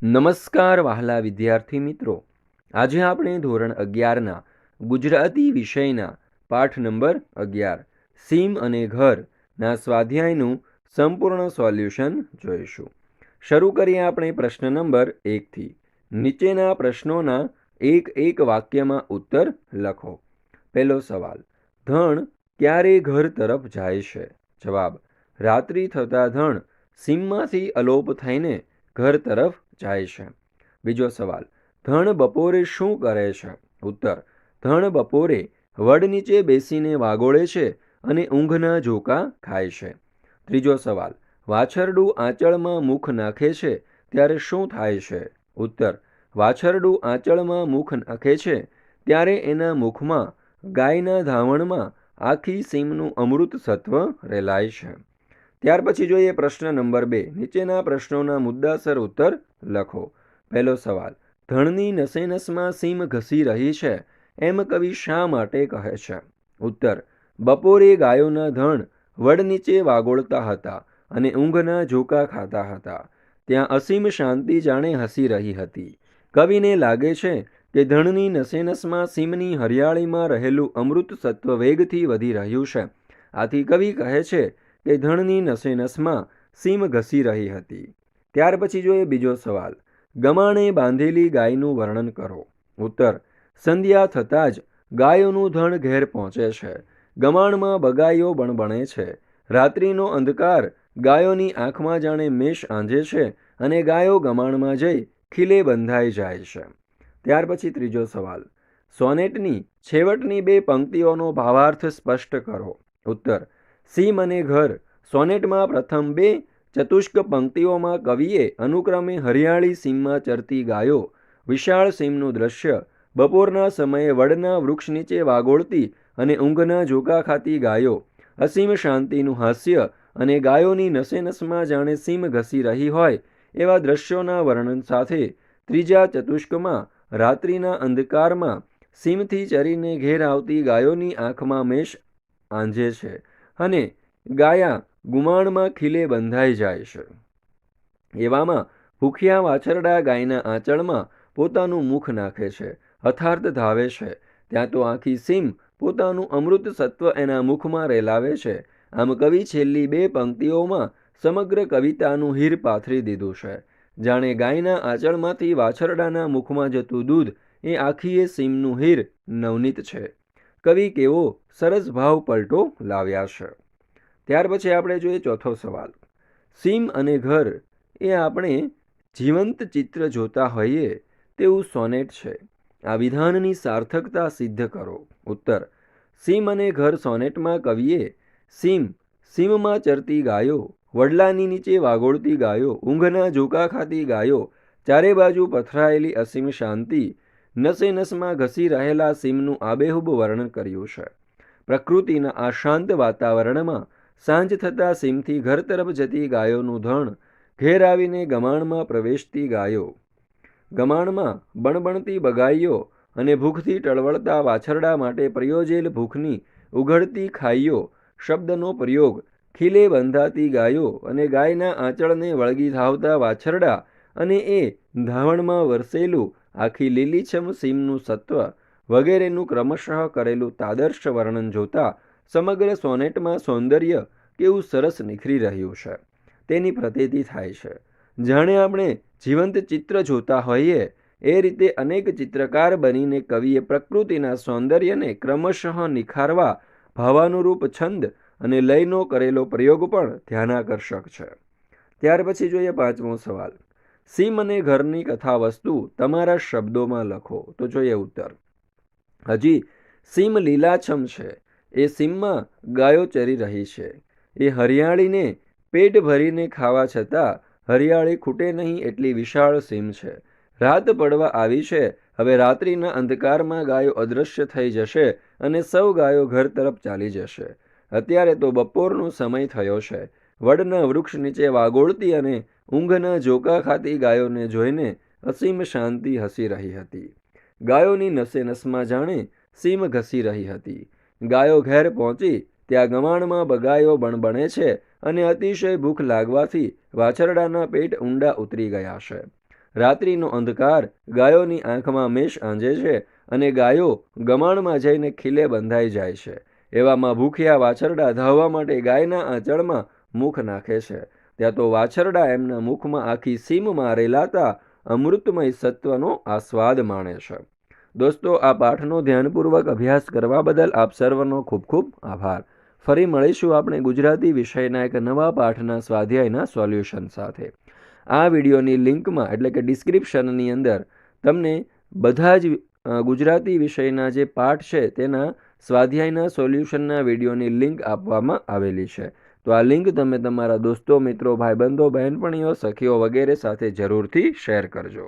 નમસ્કાર વહાલા વિદ્યાર્થી મિત્રો, આજે આપણે ધોરણ 11ના ગુજરાતી વિષયના પાઠ નંબર 11 સીમ અને ઘરના સ્વાધ્યાયનું સંપૂર્ણ સોલ્યુશન જોઈશું. શરૂ કરીએ આપણે પ્રશ્ન નંબર 1થી. નીચેના પ્રશ્નોના એક વાક્યમાં ઉત્તર લખો. પહેલો સવાલ, ધણ ક્યારે ઘર તરફ જાય છે? જવાબ, રાત્રિ થતાં ધણ સીમમાંથી અલોપ થઈને ઘર તરફ જાય છે. બીજો સવાલ, ધણ બપોરે શું કરે છે? ઉત્તર, ધણ બપોરે વડ નીચે બેસીને વાગોળે છે અને ઊંઘના ઝોકા ખાય છે. ત્રીજો સવાલ, વાછરડું આંચળમાં મુખ નાખે છે ત્યારે શું થાય છે? ઉત્તર, વાછરડું આંચળમાં મુખ નાખે છે ત્યારે એના મુખમાં ગાયના ધાવણમાં આખી સીમનું અમૃત સત્વ રેલાય છે. ત્યાર પછી જોઈએ પ્રશ્ન નંબર 2. નીચેના પ્રશ્નોના મુદ્દાસર ઉત્તર લખો. પહેલો સવાલ, ધણની નસે નસમાં સીમ ઘસી રહી છે એમ કવિ શા માટે કહે છે? ઉત્તર, બપોરે ગાયોના ધણ વડ નીચે વાગોળતા હતા અને ઊંઘના ઝોકા ખાતા હતા. ત્યાં અસીમ શાંતિ જાણે હસી રહી હતી. કવિને લાગે છે કે ધણની નસે નસમાં સીમની હરિયાળીમાં રહેલું અમૃત સત્વ વેગથી વધી રહ્યું છે. આથી કવિ કહે છે કે ધણની નસે નસમાં સીમ ઘસી રહી હતી. ત્યાર પછી જોઈએ બીજો સવાલ, ગમાણે બાંધેલી ગાયનું વર્ણન કરો. ઉત્તર, સંધ્યા થતાં જ ગાયોનું ધણ ઘેર પહોંચે છે. ગમાણમાં બગાઈઓ બણબણે છે. રાત્રિનો અંધકાર ગાયોની આંખમાં જાણે મેષ આંજે છે અને ગાયો ગમાણમાં જઈ ખીલે બંધાઈ જાય છે. ત્યાર પછી ત્રીજો સવાલ, સોનેટની છેવટની 2 પંક્તિઓનો ભાવાર્થ સ્પષ્ટ કરો. ઉત્તર, સીમ અને ઘર સોનેટમાં પ્રથમ 2 ચતુષ્ક પંક્તિઓમાં કવિએ અનુક્રમે હરિયાળી સીમમાં ચરતી ગાયો, વિશાળ સીમનું દ્રશ્ય, બપોરના સમયે વડના વૃક્ષ નીચે વાગોળતી અને ઊંઘના ઝોકા ખાતી ગાયો, અસીમ શાંતિનું હાસ્ય અને ગાયોની નસે નસમાં જાણે સીમ ઘસી રહી હોય એવા દ્રશ્યોના વર્ણન સાથે ત્રીજા ચતુષ્કમાં રાત્રિના અંધકારમાં સીમથી ચરીને ઘેર આવતી ગાયોની આંખમાં મેષ આંજે છે અને ગાયા ગુમાણમાં ખીલે બંધાઈ જાય છે. એવામાં ભૂખ્યા વાછરડા ગાયના આંચળમાં પોતાનું મુખ નાખે છે, અથાર્થ ધાવે છે. ત્યાં તો આખી સીમ પોતાનું અમૃત સત્વ એના મુખમાં રેલાવે છે. આમ કવિ છેલ્લી 2 પંક્તિઓમાં સમગ્ર કવિતાનું હીર પાથરી દીધું છે. જાણે ગાયના આંચળમાંથી વાછરડાના મુખમાં જતું દૂધ એ આખીએ સીમનું હીર નવનીત છે. કવિ કેવો સરસ ભાવ પલટો લાવ્યા છે. ત્યાર પછી આપણે જોઈએ ચોથો સવાલ, સીમ અને ઘર એ આપણે જીવંત ચિત્ર જોતા હોઈએ તેવું સોનેટ છે. આ વિધાનની સાર્થકતા સિદ્ધ કરો. ઉત્તર, સીમ અને ઘર સોનેટમાં કવિએ સીમમાં ચરતી ગાયો, વડલાની નીચે વાગોળતી ગાયો, ઊંઘના ઝોકા ખાતી ગાયો, ચારે બાજુ પથરાયેલી અસીમ શાંતિ, નસે નસમાં ઘસી રહેલા સીમનું આબેહૂબ વર્ણન કર્યું છે. પ્રકૃતિના આ શાંત વાતાવરણમાં સાંજ થતાં સીમથી ઘર તરફ જતી ગાયોનું ધણ, ઘેર આવીને ગમાણમાં પ્રવેશતી ગાયો, ગમાણમાં બણબણતી બગાઈઓ અને ભૂખથી ટળવળતા વાછરડા માટે પ્રયોજેલ ભૂખની ઉઘડતી ખાઈઓ શબ્દનો પ્રયોગ, ખીલે બંધાતી ગાયો અને ગાયના આંચળને વળગી ધાવતા વાછરડા અને એ ધાવણમાં વરસેલું આખી લીલીછમ સીમનું સત્વ વગેરેનું ક્રમશઃ કરેલું તાદર્શ વર્ણન જોતા સમગ્ર સોનેટમાં સૌંદર્ય કેવું સરસ નિખરી રહ્યું છે તેની પ્રતીતિ થાય છે. જાણે આપણે જીવંત ચિત્ર જોતા હોઈએ એ રીતે અનેક ચિત્રકાર બનીને કવિએ પ્રકૃતિના સૌંદર્યને ક્રમશઃ નિખારવા ભાવાનુરૂપ છંદ અને લયનો કરેલો પ્રયોગ પણ ધ્યાનાકર્ષક છે. ત્યાર પછી જોઈએ પાંચમો સવાલ, સીમ અને ઘરની કથા વસ્તુ તમારા શબ્દોમાં લખો. તો જોઈએ ઉત્તર, હજી સીમ લીલાછમ છે. એ સીમમાં ગાયો ચરી રહી છે. એ હરિયાળીને પેટ ભરીને ખાવા છતાં હરિયાળી ખૂટે નહીં એટલી વિશાળ સીમ છે. રાત પડવા આવી છે. હવે રાત્રિના અંધકારમાં ગાયો અદૃશ્ય થઈ જશે અને સૌ ગાયો ઘર તરફ ચાલી જશે. અત્યારે તો બપોરનો સમય થયો છે. વડના વૃક્ષ નીચે વાગોળતી અને ઊંઘના ઝોકા ખાતી ગાયોને જોઈને અસીમ શાંતિ હસી રહી હતી. ગાયોની નસે નસમાં જાણે સીમ ઘસી રહી હતી. ગાયો ઘેર પહોંચી ત્યાં ગમાણમાં બગાયો બણબણે છે અને અતિશય ભૂખ લાગવાથી વાછરડાના પેટ ઊંડા ઉતરી ગયા છે. રાત્રિનો અંધકાર ગાયોની આંખમાં મેષ આંજે છે અને ગાયો ગમાણમાં જઈને ખીલે બંધાઈ જાય છે. એવામાં ભૂખ્યા વાછરડા ધાવવા માટે ગાયના આંચળમાં મુખ નાખે છે. ત્યાં તો વાછરડા એમના મુખમાં આખી સીમમાં રેલાતા અમૃતમય સત્વનો આસ્વાદ માણે છે. દોસ્તો, આ પાઠનો ધ્યાનપૂર્વક અભ્યાસ કરવા બદલ આપ સર્વનો ખૂબ ખૂબ આભાર. ફરી મળીશું આપણે ગુજરાતી વિષયના એક નવા પાઠના સ્વાધ્યાયના સોલ્યુશન સાથે. આ વિડીયોની લિંકમાં એટલે કે ડિસ્ક્રિપ્શનની અંદર તમને બધા જ ગુજરાતી વિષયના જે પાઠ છે તેના સ્વાધ્યાયના સોલ્યુશનના વિડીયોની લિંક આપવામાં આવેલી છે. તો આ લિંક તમે તમારા દોસ્તો, મિત્રો, ભાઈબંધો, બહેનપણીઓ, સખીઓ વગેરે સાથે જરૂરથી શેર કરજો.